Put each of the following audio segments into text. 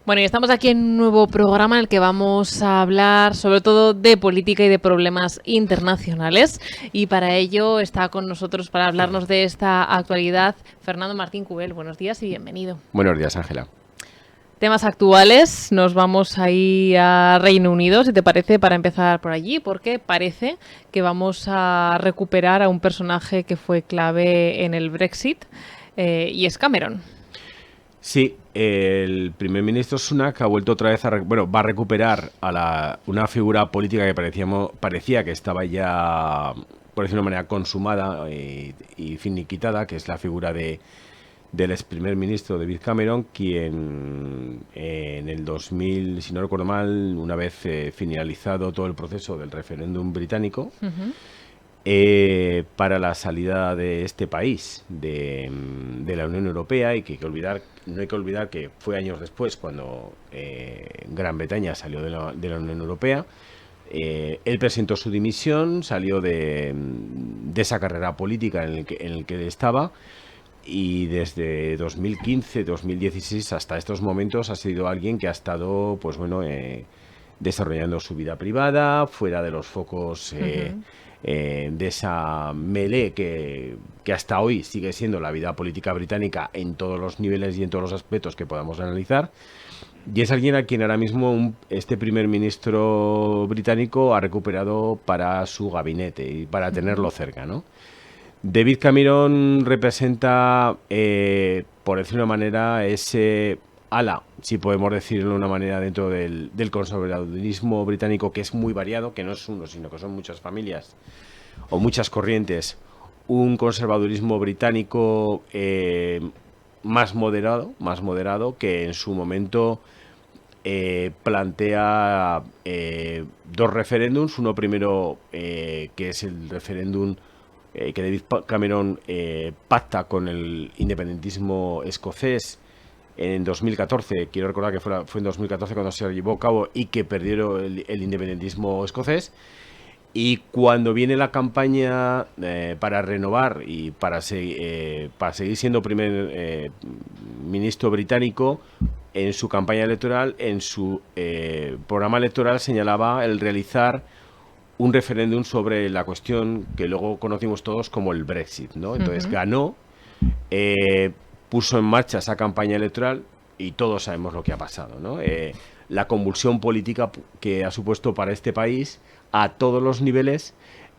Bueno, y estamos aquí en un nuevo programa en el que vamos a hablar sobre todo de política y de problemas internacionales. Y para ello está con nosotros, para hablarnos de esta actualidad, Fernando Martín Cubel. Buenos días y bienvenido. Buenos días, Ángela. Temas actuales, nos vamos ahí a Reino Unido, si te parece, para empezar por allí, porque parece que vamos a recuperar a un personaje que fue clave en el Brexit, y es Cameron. Sí, el primer ministro Sunak ha vuelto otra vez va a recuperar a una figura política que parecía que estaba ya, por decirlo de una manera, consumada y finiquitada, que es la figura del ex primer ministro David Cameron, quien en el 2000, si no recuerdo mal, una vez finalizado todo el proceso del referéndum británico, para la salida de este país de la Unión Europea, y que no hay que olvidar que fue años después cuando Gran Bretaña salió de la Unión Europea. Él presentó su dimisión, salió de esa carrera política en el que estaba, y desde 2015, 2016 hasta estos momentos ha sido alguien que ha estado, pues bueno, desarrollando su vida privada, fuera de los focos de esa melee que hasta hoy sigue siendo la vida política británica en todos los niveles y en todos los aspectos que podamos analizar. Y es alguien a quien ahora mismo este primer ministro británico ha recuperado para su gabinete y para tenerlo cerca, ¿no? David Cameron representa, por decirlo de una manera, ese ala, si podemos decirlo de una manera, dentro del conservadurismo británico, que es muy variado, que no es uno, sino que son muchas familias o muchas corrientes. Un conservadurismo británico más moderado, que en su momento plantea dos referéndums. Uno primero, que es el referéndum que David Cameron pacta con el independentismo escocés en 2014. Quiero recordar que fue en 2014 cuando se llevó a cabo, y que perdieron el independentismo escocés. Y cuando viene la campaña para renovar y para seguir siendo primer ministro británico, en su campaña electoral, en su programa electoral, señalaba el realizar un referéndum sobre la cuestión que luego conocimos todos como el Brexit, ¿no? Entonces ganó, puso en marcha esa campaña electoral, y todos sabemos lo que ha pasado, ¿no? La convulsión política que ha supuesto para este país, a todos los niveles,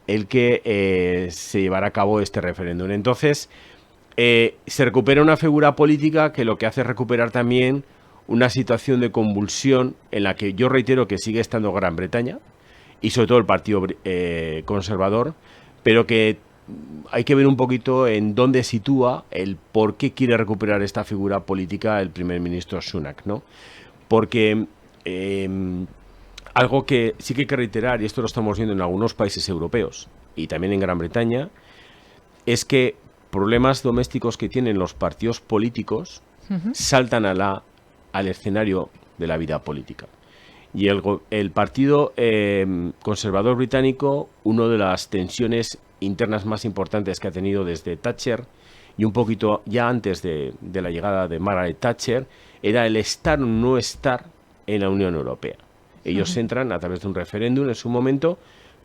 el que se llevara a cabo este referéndum. Entonces, se recupera una figura política que lo que hace es recuperar también una situación de convulsión en la que yo reitero que sigue estando Gran Bretaña, y sobre todo el Partido Conservador, pero que hay que ver un poquito en dónde sitúa el por qué quiere recuperar esta figura política el primer ministro Sunak, ¿no? Porque algo que sí que hay que reiterar, y esto lo estamos viendo en algunos países europeos y también en Gran Bretaña, es que problemas domésticos que tienen los partidos políticos saltan al escenario de la vida política. Y el Partido Conservador británico, una de las tensiones internas más importantes que ha tenido desde Thatcher, y un poquito ya antes de la llegada de Margaret Thatcher, era el estar o no estar en la Unión Europea. Ellos entran a través de un referéndum en su momento,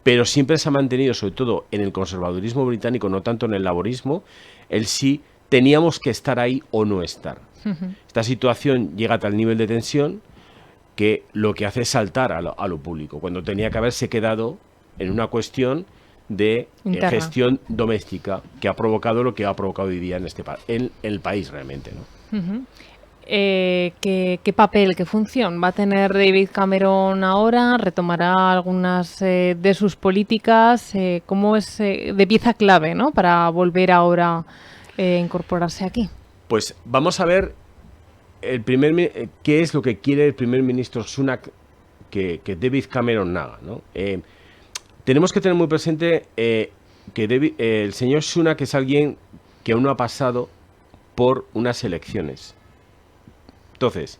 pero siempre se ha mantenido, sobre todo en el conservadurismo británico, no tanto en el laborismo, el si teníamos que estar ahí o no estar. Esta situación llega a tal nivel de tensión que lo que hace es saltar a lo público, cuando tenía que haberse quedado en una cuestión de gestión doméstica, que ha provocado lo que ha provocado hoy día en el país realmente, ¿no? ¿Qué papel, qué función va a tener David Cameron ahora? ¿Retomará algunas de sus políticas? ¿Cómo es de pieza clave, ¿no?, para volver ahora a incorporarse aquí? Pues vamos a ver qué es lo que quiere el primer ministro Sunak que David Cameron haga, ¿no? Tenemos que tener muy presente que el señor Sunak es alguien que aún no ha pasado por unas elecciones. Entonces,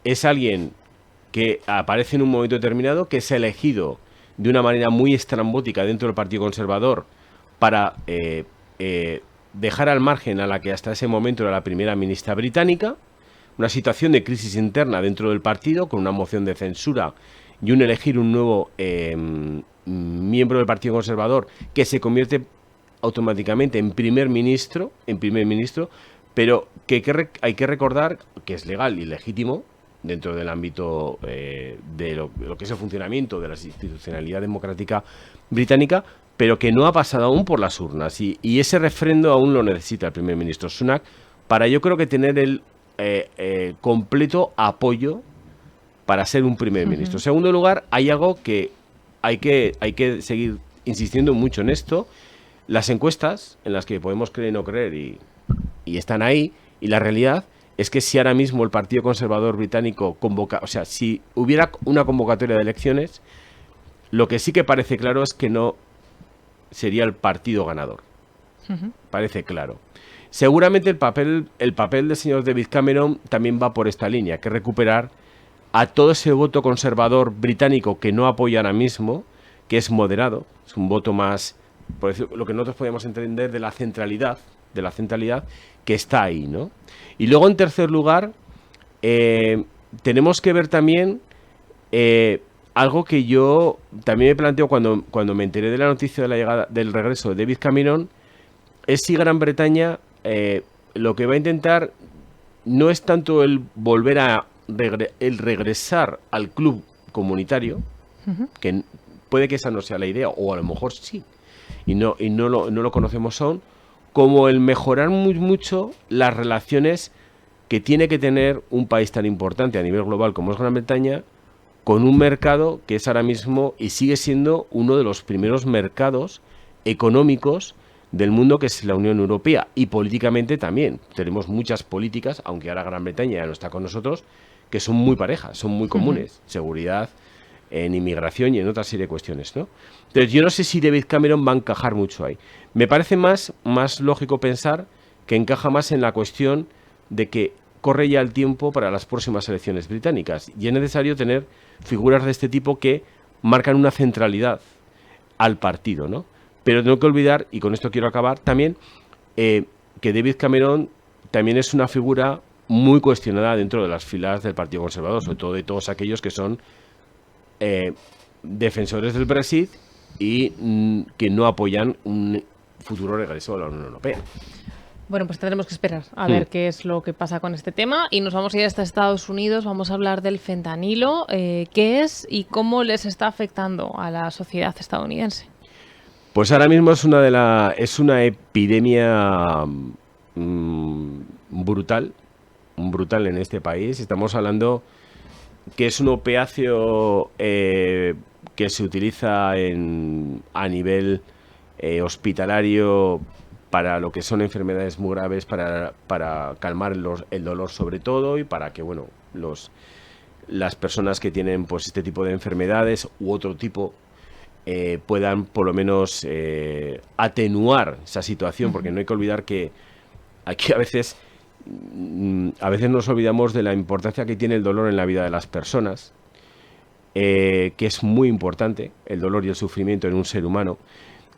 es alguien que aparece en un momento determinado, que es elegido de una manera muy estrambótica dentro del Partido Conservador para dejar al margen a la que hasta ese momento era la primera ministra británica, una situación de crisis interna dentro del partido, con una moción de censura y elegir un nuevo miembro del Partido Conservador que se convierte automáticamente en primer ministro, pero que hay que recordar que es legal y legítimo dentro del ámbito de lo que es el funcionamiento de la institucionalidad democrática británica, pero que no ha pasado aún por las urnas, y ese refrendo aún lo necesita el primer ministro Sunak para, yo creo, que tener el completo apoyo para ser un primer ministro. En segundo lugar, hay algo que hay que seguir insistiendo mucho en esto: las encuestas, en las que podemos creer y no creer, y están ahí, y la realidad es que si ahora mismo el Partido Conservador británico convoca, o sea, si hubiera una convocatoria de elecciones, lo que sí que parece claro es que no sería el partido ganador. Parece claro. Seguramente el papel del señor David Cameron también va por esta línea, que recuperar a todo ese voto conservador británico que no apoya ahora mismo, que es moderado, es un voto más, por decir, lo que nosotros podemos entender de la centralidad que está ahí, ¿no? Y luego, en tercer lugar, tenemos que ver también algo que yo también me planteo cuando me enteré de la noticia de la llegada, del regreso de David Cameron, es si Gran Bretaña lo que va a intentar no es tanto el volver a el regresar al club comunitario, que puede que esa no sea la idea, o a lo mejor sí, y no lo conocemos aún, como el mejorar mucho las relaciones que tiene que tener un país tan importante a nivel global como es Gran Bretaña, con un mercado que es ahora mismo y sigue siendo uno de los primeros mercados económicos del mundo, que es la Unión Europea, y políticamente también. Tenemos muchas políticas, aunque ahora Gran Bretaña ya no está con nosotros, que son muy parejas, son muy comunes. Seguridad, en inmigración y en otra serie de cuestiones, ¿no? Entonces, yo no sé si David Cameron va a encajar mucho ahí. Me parece más lógico pensar que encaja más en la cuestión de que corre ya el tiempo para las próximas elecciones británicas y es necesario tener figuras de este tipo que marcan una centralidad al partido, ¿no? Pero tengo que olvidar, y con esto quiero acabar, también que David Cameron también es una figura muy cuestionada dentro de las filas del Partido Conservador, sobre todo de todos aquellos que son defensores del Brexit y que no apoyan un futuro regreso a la Unión Europea. Bueno, pues tendremos que esperar a ver qué es lo que pasa con este tema, y nos vamos a ir hasta Estados Unidos. Vamos a hablar del fentanilo, qué es y cómo les está afectando a la sociedad estadounidense. Pues ahora mismo es una epidemia brutal en este país. Estamos hablando que es un opiáceo que se utiliza a nivel hospitalario para lo que son enfermedades muy graves, para calmar el dolor sobre todo, y para que, bueno, las personas que tienen pues este tipo de enfermedades u otro tipo puedan por lo menos atenuar esa situación, porque no hay que olvidar que aquí a veces nos olvidamos de la importancia que tiene el dolor en la vida de las personas, que es muy importante el dolor y el sufrimiento en un ser humano.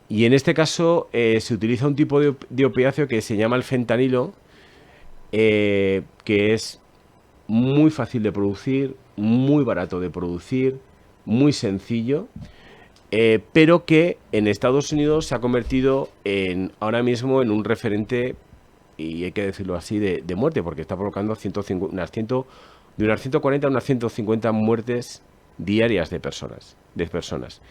Y en este caso se utiliza un tipo de opiáceo que se llama el fentanilo, que es muy fácil de producir, muy barato de producir, muy sencillo, pero que en Estados Unidos se ha convertido ahora mismo en un referente, y hay que decirlo así, de muerte, porque está provocando de unas 140 a unas 150 muertes diarias de personas.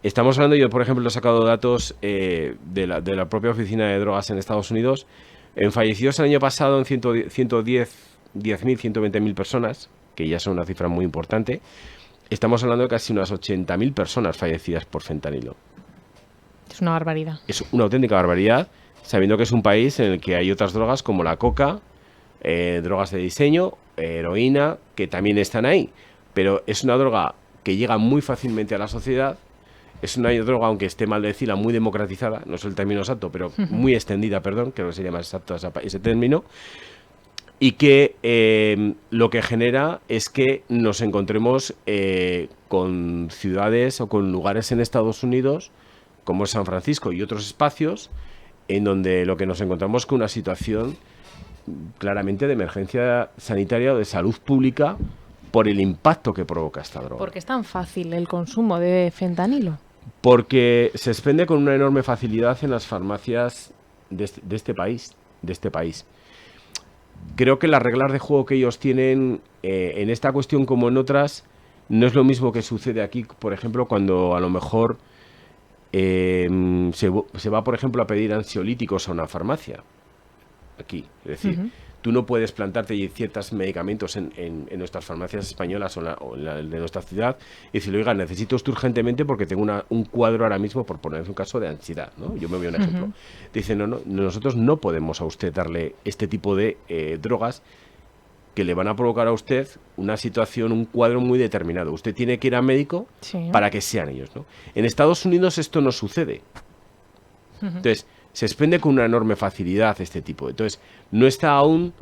Estamos hablando, yo por ejemplo he sacado datos de la propia oficina de drogas en Estados Unidos, en fallecidos el año pasado en 110.000, 120.000 personas, que ya son una cifra muy importante. Estamos hablando de casi unas 80.000 personas fallecidas por fentanilo. Es una barbaridad. Es una auténtica barbaridad, sabiendo que es un país en el que hay otras drogas como la coca, drogas de diseño, heroína, que también están ahí. Pero es una droga que llega muy fácilmente a la sociedad. Es una droga, aunque esté mal decirla, muy democratizada, no es el término exacto, pero muy extendida, perdón, creo que sería más exacto ese término, y que lo que genera es que nos encontremos con ciudades o con lugares en Estados Unidos, como es San Francisco y otros espacios, en donde lo que nos encontramos con una situación claramente de emergencia sanitaria o de salud pública por el impacto que provoca esta droga. ¿Por qué es tan fácil el consumo de fentanilo? Porque se expende con una enorme facilidad en las farmacias de este país. Creo que las reglas de juego que ellos tienen en esta cuestión como en otras no es lo mismo que sucede aquí, por ejemplo, cuando a lo mejor se va, por ejemplo, a pedir ansiolíticos a una farmacia. Aquí, es decir, tú no puedes plantarte ciertos medicamentos en nuestras farmacias españolas o en la de nuestra ciudad y decir, oiga, necesito esto urgentemente porque tengo un cuadro ahora mismo, por poner un caso de ansiedad, ¿no? Yo me voy a un ejemplo. Dicen, no, nosotros no podemos a usted darle este tipo de drogas que le van a provocar a usted una situación, un cuadro muy determinado. Usted tiene que ir al médico para que sean ellos, ¿no? En Estados Unidos esto no sucede. Entonces, se expende con una enorme facilidad este tipo. Entonces, no está aún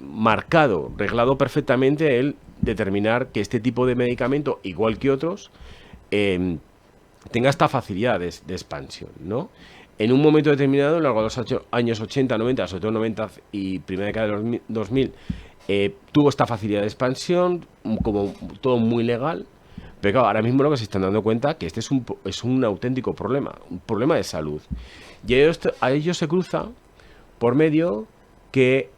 marcado, reglado perfectamente el determinar que este tipo de medicamento, igual que otros, tenga esta facilidad de expansión, ¿no? En un momento determinado, a lo largo de los años 80, 90, sobre todo 90 y primera década de 2000, tuvo esta facilidad de expansión, como todo muy legal. Pero claro, ahora mismo lo que se están dando cuenta que este es un auténtico problema, un problema de salud. Y a ellos se cruza por medio que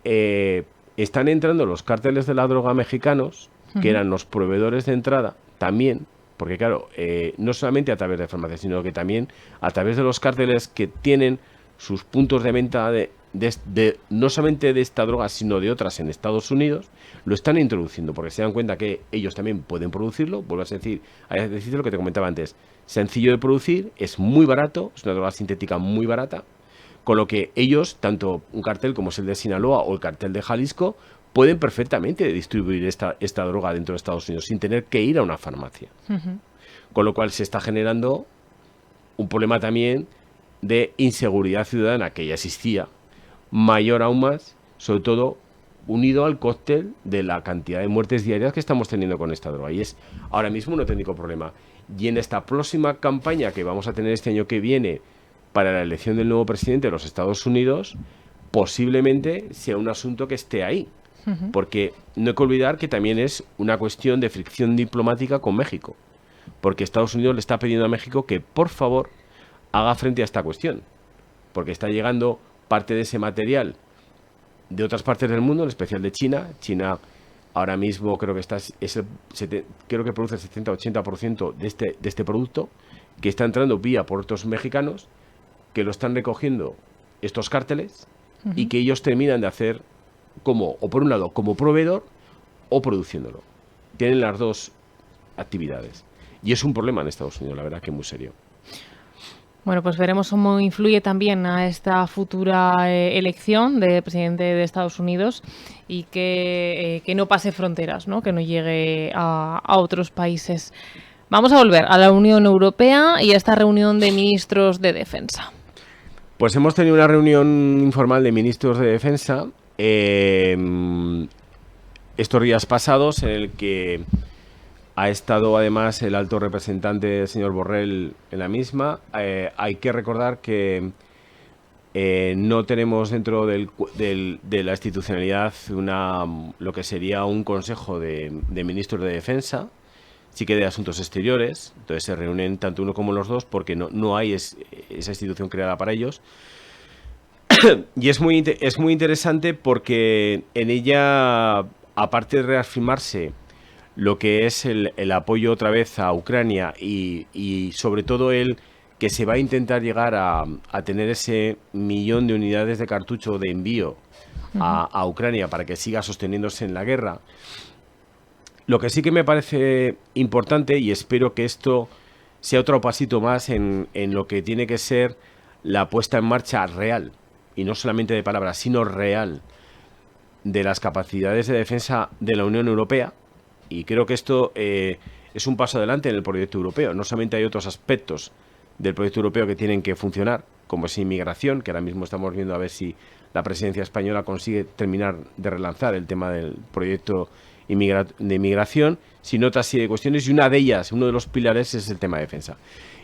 están entrando los cárteles de la droga mexicanos, que eran los proveedores de entrada, también, porque claro, no solamente a través de farmacias, sino que también a través de los cárteles que tienen sus puntos de venta no solamente de esta droga, sino de otras en Estados Unidos, lo están introduciendo, porque se dan cuenta que ellos también pueden producirlo. Vuelvo a decir lo que te comentaba antes, sencillo de producir, es muy barato, es una droga sintética muy barata, con lo que ellos, tanto un cartel como es el de Sinaloa o el cartel de Jalisco, pueden perfectamente distribuir esta droga dentro de Estados Unidos sin tener que ir a una farmacia. Con lo cual se está generando un problema también de inseguridad ciudadana que ya existía, mayor aún más, sobre todo unido al cóctel de la cantidad de muertes diarias que estamos teniendo con esta droga. Y es ahora mismo un auténtico problema. Y en esta próxima campaña que vamos a tener este año que viene para la elección del nuevo presidente de los Estados Unidos, posiblemente sea un asunto que esté ahí. Porque no hay que olvidar que también es una cuestión de fricción diplomática con México. Porque Estados Unidos le está pidiendo a México que, por favor, haga frente a esta cuestión. Porque está llegando parte de ese material de otras partes del mundo, en especial de China. China ahora mismo creo que creo que produce el 70-80% de este producto, que está entrando vía puertos mexicanos, que lo están recogiendo estos cárteles y que ellos terminan de hacer o por un lado como proveedor o produciéndolo. Tienen las dos actividades. Y es un problema en Estados Unidos, la verdad que muy serio. Bueno, pues veremos cómo influye también a esta futura elección de presidente de Estados Unidos y que no pase fronteras, ¿no? Que no llegue a otros países. Vamos a volver a la Unión Europea y a esta reunión de ministros de defensa. Pues hemos tenido una reunión informal de ministros de defensa estos días pasados, en el que ha estado además el alto representante, el señor Borrell, en la misma. Hay que recordar que no tenemos dentro de la institucionalidad lo que sería un consejo de ministros de defensa, sí que de asuntos exteriores. Entonces se reúnen tanto uno como los dos porque no hay esa institución creada para ellos. Y es muy interesante porque en ella, aparte de reafirmarse lo que es el apoyo otra vez a Ucrania y sobre todo que se va a intentar llegar a tener ese 1.000.000 de unidades de cartucho de envío a Ucrania para que siga sosteniéndose en la guerra. Lo que sí que me parece importante, y espero que esto sea otro pasito más en lo que tiene que ser la puesta en marcha real, y no solamente de palabras, sino real, de las capacidades de defensa de la Unión Europea. Y creo que esto es un paso adelante en el proyecto europeo. No solamente hay otros aspectos del proyecto europeo que tienen que funcionar, como es inmigración, que ahora mismo estamos viendo a ver si la presidencia española consigue terminar de relanzar el tema del proyecto de inmigración, sino otra serie de cuestiones, y una de ellas, uno de los pilares, es el tema de defensa.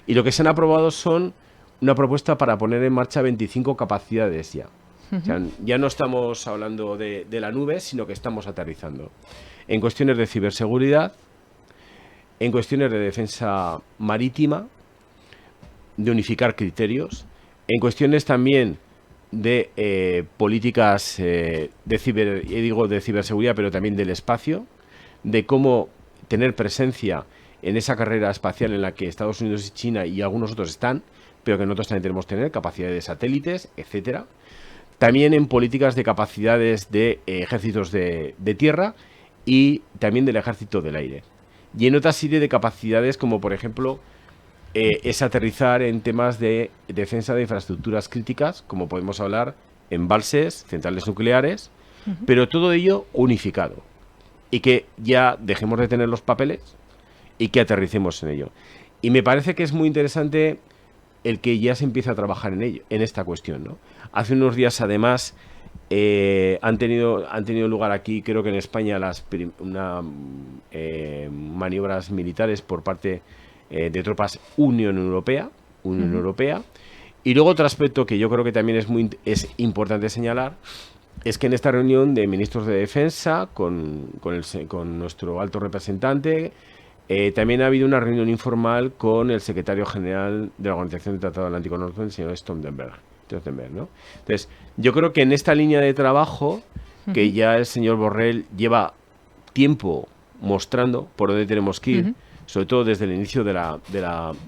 Y lo que se han aprobado son una propuesta para poner en marcha 25 capacidades ya. O sea, ya no estamos hablando de la nube, sino que estamos aterrizando. En cuestiones de ciberseguridad, en cuestiones de defensa marítima, de unificar criterios, en cuestiones también de políticas de ciberseguridad, pero también del espacio, de cómo tener presencia en esa carrera espacial en la que Estados Unidos y China y algunos otros están, pero que nosotros también tenemos que tener capacidad de satélites, etcétera. También en políticas de capacidades de ejércitos de tierra y también del ejército del aire. Y en otra serie de capacidades como, por ejemplo, es aterrizar en temas de defensa de infraestructuras críticas, como podemos hablar embalses, centrales nucleares, pero todo ello unificado. Y que ya dejemos de tener los papeles y que aterricemos en ello. Y me parece que es muy interesante el que ya se empiece a trabajar en ello, en esta cuestión, ¿no? Hace unos días, además, han tenido lugar aquí, creo que en España, maniobras militares por parte de tropas Unión Europea. Y luego otro aspecto que yo creo que también es importante señalar es que en esta reunión de ministros de defensa con nuestro alto representante también ha habido una reunión informal con el secretario general de la Organización del Tratado Atlántico Norte, el señor Stoltenberg, ¿no? Entonces, yo creo que en esta línea de trabajo que ya el señor Borrell lleva tiempo mostrando por dónde tenemos que ir, sobre todo desde el inicio de la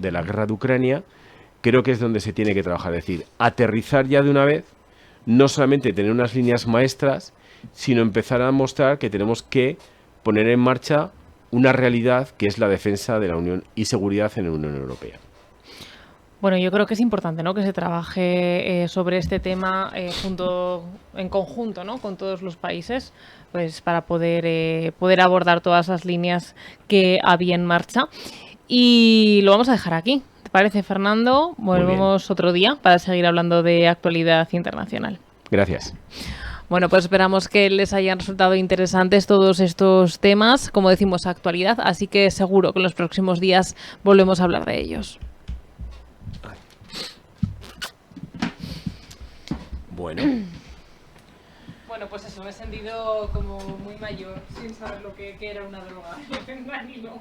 guerra de Ucrania, creo que es donde se tiene que trabajar. Es decir, aterrizar ya de una vez, no solamente tener unas líneas maestras, sino empezar a mostrar que tenemos que poner en marcha una realidad que es la defensa de la Unión y seguridad en la Unión Europea. Bueno, yo creo que es importante, ¿no?, que se trabaje sobre este tema en conjunto, ¿no?, con todos los países, pues para poder abordar todas las líneas que había en marcha. Y lo vamos a dejar aquí. ¿Te parece, Fernando? Volvemos otro día para seguir hablando de actualidad internacional. Gracias. Bueno, pues esperamos que les hayan resultado interesantes todos estos temas, como decimos, actualidad, así que seguro que en los próximos días volvemos a hablar de ellos. Bueno. Bueno, pues eso, me he sentido como muy mayor, sin saber qué era una droga, el fentanilo.